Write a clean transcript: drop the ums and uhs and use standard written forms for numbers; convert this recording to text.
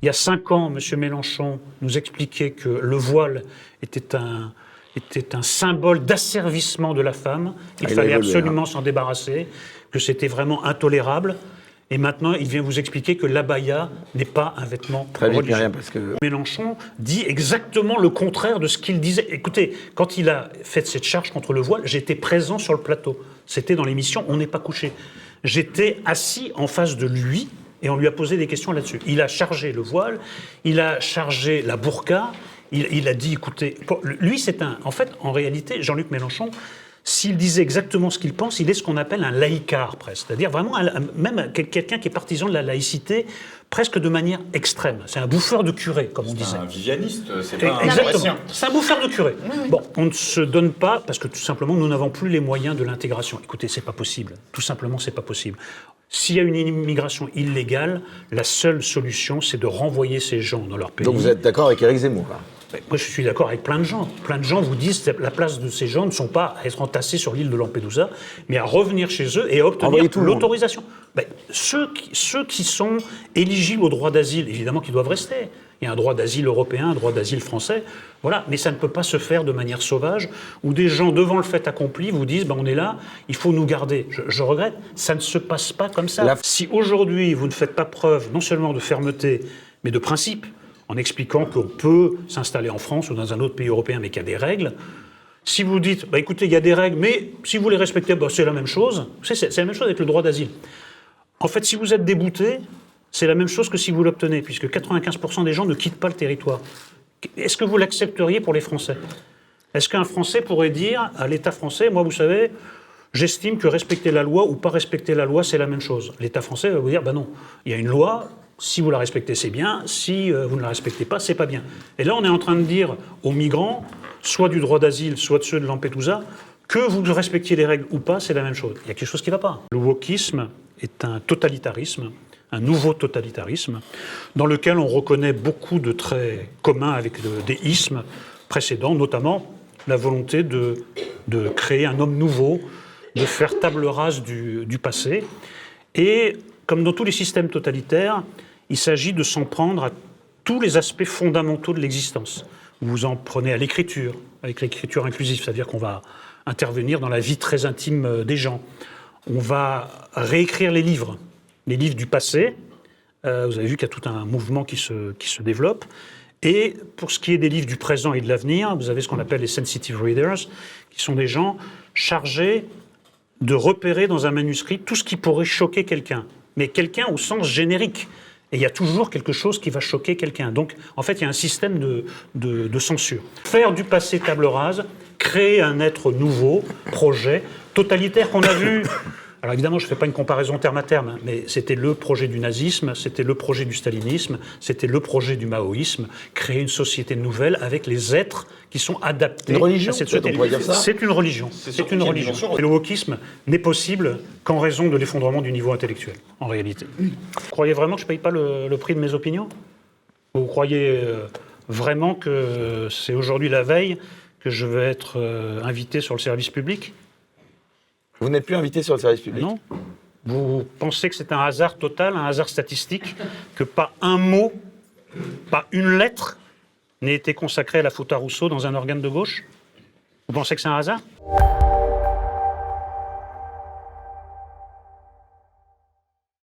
Il y a 5 ans, M. Mélenchon nous expliquait que le voile était un symbole d'asservissement de la femme. Il fallait absolument s'en débarrasser, que c'était vraiment intolérable. Et maintenant, il vient vous expliquer que l'abaya n'est pas un vêtement religieux. Rien, parce que... Mélenchon dit exactement le contraire de ce qu'il disait. Écoutez, quand il a fait cette charge contre le voile, j'étais présent sur le plateau. C'était dans l'émission « On n'est pas couché ». J'étais assis en face de lui et on lui a posé des questions là-dessus. Il a chargé le voile, il a chargé la burqa, il a dit, écoutez... Lui, c'est un... En fait, en réalité, Jean-Luc Mélenchon... S'il disait exactement ce qu'il pense, il est ce qu'on appelle un laïcard, presque. C'est-à-dire vraiment même quelqu'un qui est partisan de la laïcité, presque de manière extrême. C'est un bouffeur de curé, comme on disait. C'est un vivianiste, c'est pas un... Exactement, c'est un bouffeur de curé. Oui. Bon, on ne se donne pas, parce que tout simplement, nous n'avons plus les moyens de l'intégration. Écoutez, c'est pas possible. Tout simplement, c'est pas possible. S'il y a une immigration illégale, la seule solution, c'est de renvoyer ces gens dans leur pays. Donc vous êtes d'accord avec Éric Zemmour, là? Moi, je suis d'accord avec plein de gens. Plein de gens vous disent que la place de ces gens ne sont pas à être entassés sur l'île de Lampedusa, mais à revenir chez eux et à obtenir l'autorisation. Ceux qui sont éligibles au droit d'asile, évidemment, qui doivent rester. Il y a un droit d'asile européen, un droit d'asile français. Voilà. Mais ça ne peut pas se faire de manière sauvage, où des gens, devant le fait accompli, vous disent on est là, il faut nous garder. Je regrette, ça ne se passe pas comme ça. Si aujourd'hui, vous ne faites pas preuve non seulement de fermeté, mais de principe, en expliquant qu'on peut s'installer en France ou dans un autre pays européen, mais qu'il y a des règles. Si vous dites, écoutez, il y a des règles, mais si vous les respectez, c'est la même chose. C'est la même chose avec le droit d'asile. En fait, si vous êtes débouté, c'est la même chose que si vous l'obtenez, puisque 95% des gens ne quittent pas le territoire. Est-ce que vous l'accepteriez pour les Français ? Est-ce qu'un Français pourrait dire à l'État français, moi, vous savez, j'estime que respecter la loi ou pas respecter la loi, c'est la même chose. L'État français va vous dire, non, il y a une loi. Si vous la respectez, c'est bien. Si vous ne la respectez pas, c'est pas bien. Et là, on est en train de dire aux migrants, soit du droit d'asile, soit de ceux de Lampedusa, que vous respectiez les règles ou pas, c'est la même chose. Il y a quelque chose qui ne va pas. Le wokisme est un totalitarisme, un nouveau totalitarisme, dans lequel on reconnaît beaucoup de traits communs avec des ismes précédents, notamment la volonté de créer un homme nouveau, de faire table rase du passé. Et comme dans tous les systèmes totalitaires, il s'agit de s'en prendre à tous les aspects fondamentaux de l'existence. Vous en prenez à l'écriture, avec l'écriture inclusive, c'est-à-dire qu'on va intervenir dans la vie très intime des gens. On va réécrire les livres du passé. Vous avez vu qu'il y a tout un mouvement qui se développe. Et pour ce qui est des livres du présent et de l'avenir, vous avez ce qu'on appelle les sensitive readers, qui sont des gens chargés de repérer dans un manuscrit tout ce qui pourrait choquer quelqu'un. Mais quelqu'un au sens générique. Et il y a toujours quelque chose qui va choquer quelqu'un. Donc, en fait, il y a un système de censure. Faire du passé table rase, créer un être nouveau, projet, totalitaire qu'on a vu... Alors évidemment, je ne fais pas une comparaison terme à terme, mais c'était le projet du nazisme, c'était le projet du stalinisme, c'était le projet du maoïsme, créer une société nouvelle avec les êtres qui sont adaptés une religion, à cette société. On pourrait dire ça. C'est une religion. C'est une religion. Et le wokisme n'est possible qu'en raison de l'effondrement du niveau intellectuel, en réalité. Vous croyez vraiment que je ne paye pas le prix de mes opinions ? Vous croyez vraiment que c'est aujourd'hui la veille que je vais être invité sur le service public ? Vous n'êtes plus invité sur le service public ? Non. Vous pensez que c'est un hasard total, un hasard statistique, que pas un mot, pas une lettre n'ait été consacrée à la faute à Rousseau dans un organe de gauche ? Vous pensez que c'est un hasard ?